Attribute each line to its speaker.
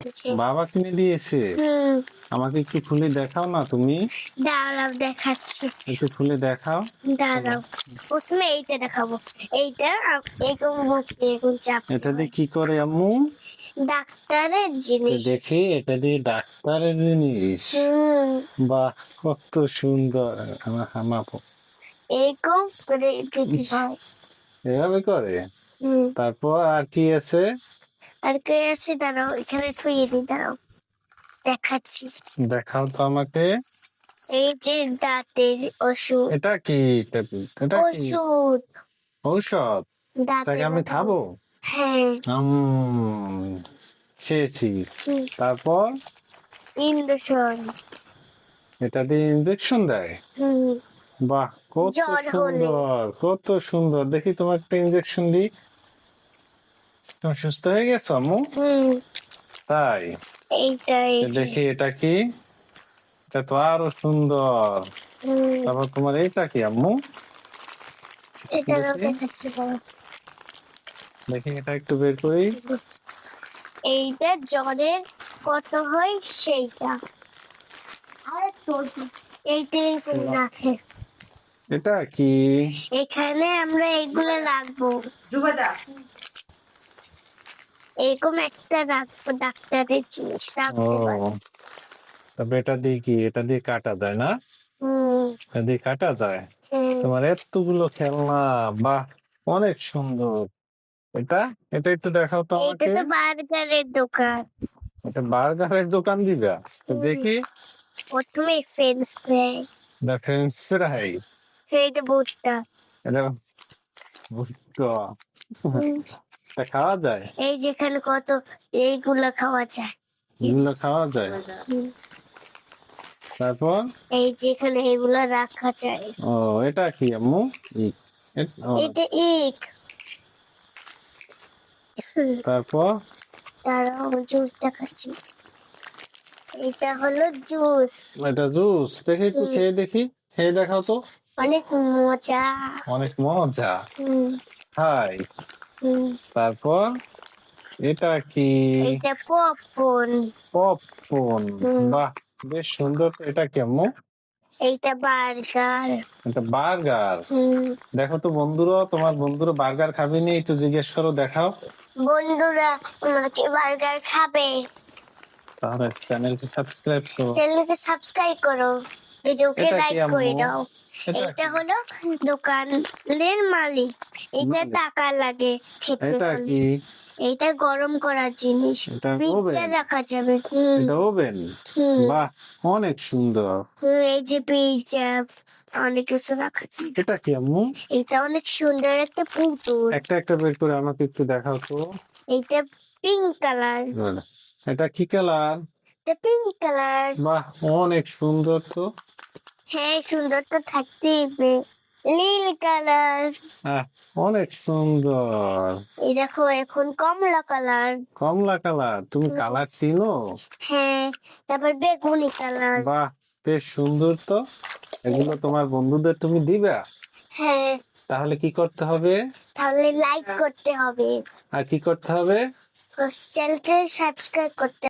Speaker 1: দিয়েছে।
Speaker 2: বাবা কিনে দিয়েছে? আমাকে একটু খুলে দেখাও না তুমি।
Speaker 1: দাঁড়াও দেখাচ্ছি।
Speaker 2: একটু খুলে দেখাও।
Speaker 1: দাঁড়াও, প্রথমে এইটা দেখাবো। এইটা এরকম চাপ।
Speaker 2: এটা দিয়ে কি করে আম্মু?
Speaker 1: ডাক্তারের জিনিস।
Speaker 2: দেখি, এটা দিয়ে ডাক্তারের জিনিস। বাহ, কত সুন্দর। হামাপো
Speaker 1: এরকম করে দিতে হয়।
Speaker 2: এভাবে করে। তারপর আর কি আছে?
Speaker 1: আর কে আছে? দাঁড়াও, এখানে থুয়ে দিই। দাঁড়াও দেখাচ্ছি।
Speaker 2: দেখাও তো আমাকে।
Speaker 1: এই যে দাঁতের ওষুধ।
Speaker 2: এটা কি? এটা কি
Speaker 1: ওষুধ,
Speaker 2: ঔষধ? এটাকে আমি খাবো?
Speaker 1: হ্যাঁ।
Speaker 2: খেয়েছি। তারপর
Speaker 1: ইঞ্জেকশন।
Speaker 2: এটা দিয়ে ইনজেকশন দেয়? বাহ, কত সুন্দর, কত সুন্দর। দেখি তোমার একটা ইনজেকশন দিই। তুমি সুস্থ হয়ে গেছো আম্মু? তাই? দেখি এটা কি? এটা তো আরো সুন্দর। তারপর তোমার এটা কি আম্মু? দেখি এটা একটু বের করি।
Speaker 1: এইটা জ্বরের কত হয় সেইটা। এইটা রাখে।
Speaker 2: এটা কি?
Speaker 1: এখানে আমরা এগুলো রাখবো। এরকম একটা রাখবো, ডাক্তারের জিনিস রাখবো।
Speaker 2: তবে এটা দিয়ে কি? এটা দিয়ে কাটা যায় না? এটা দিয়ে কাটা যায়? তোমার এতগুলো খেলনা, বাহ, অনেক সুন্দর। এটা এটা একটু দেখাও তো আমাকে।
Speaker 1: এটা তো বার্গারের দোকান।
Speaker 2: এটা বার্গারের দোকান দিবা? তো দেখি।
Speaker 1: প্রথমে ফ্রেঞ্চ ফ্রাই।
Speaker 2: এটা ফ্রেঞ্চ ফ্রাই?
Speaker 1: এইটা ভুট্টা।
Speaker 2: এটা ভুট্টা। এটা খাওয়া যায়?
Speaker 1: এই যেখানে কত এইগুলা খাওয়া যায়।
Speaker 2: এগুলো খাওয়া যায়? তারপর
Speaker 1: এই যেখানে এগুলা রাখা যায়।
Speaker 2: ও, এটা কি আম্মু?
Speaker 1: এটা ইক।
Speaker 2: তারপর
Speaker 1: তারাও জুস দেখাচ্ছি। এটা হলো জুস।
Speaker 2: এটা জুস? দেখি, একটু খেয়ে দেখি। খেয়ে দেখাও তো।
Speaker 1: অনেক মজা।
Speaker 2: অনেক মজা। হাই। তারপর এটা কি?
Speaker 1: এটা পপকর্ন।
Speaker 2: পপকর্ন? বাহ, বেশ সুন্দর। এটা কেমন?
Speaker 1: এইটা বার্গার।
Speaker 2: এটা বার্গার? দেখো তো বন্ধুরা, তোমার বন্ধুরা বার্গার খাবে নি, একটু জিজ্ঞেস করো, দেখাও।
Speaker 1: বন্ধুরা আমাকে বার্গার খাবে?
Speaker 2: তাহলে চ্যানেলটি সাবস্ক্রাইব করো।
Speaker 1: চ্যানেলকে সাবস্ক্রাইব করো, ভিডিওকে
Speaker 2: এটা কি
Speaker 1: লাইক
Speaker 2: আম্মু?
Speaker 1: করে দাও। এইটা হলো দোকানের মালিক। এটা টাকা লাগে খেতে।
Speaker 2: এটা কি?
Speaker 1: এইটা গরম করার জিনিস,
Speaker 2: এটা
Speaker 1: ফ্রিজে
Speaker 2: ওভেন?
Speaker 1: রাখা যাবে।
Speaker 2: এটা ওভেন? বাহ, অনেক সুন্দর।
Speaker 1: এই যে পিজ্জা, অনেক কিছু রাখা যায়।
Speaker 2: এটা কি আম্মু?
Speaker 1: এটা অনেক সুন্দর একটা পুতুল।
Speaker 2: একটা একটা বের করে আমাকে একটু দেখাও তো।
Speaker 1: এইটা পিঙ্ক কালার।
Speaker 2: এটা কি কালার?
Speaker 1: এটা পিঙ্ক কালার।
Speaker 2: বাহ, অনেক সুন্দর তো।
Speaker 1: হ্যাঁ, সুন্দর তো থাকতেই হবে। নীল কালার।
Speaker 2: অনেক সুন্দর।
Speaker 1: এই দেখো এখন কমলা কালার।
Speaker 2: কমলা কালার? তুমি কালার চিনো?
Speaker 1: হ্যাঁ, তারপর বেগুনি কালার।
Speaker 2: বাহ, বেশ সুন্দর তো। এগুলো তোমার বন্ধুদের তুমি দিবা?
Speaker 1: হ্যাঁ।
Speaker 2: তাহলে কি করতে হবে?
Speaker 1: তাহলে লাইক করতে হবে
Speaker 2: আর কি করতে হবে?
Speaker 1: চ্যানেলকে সাবস্ক্রাইব করতে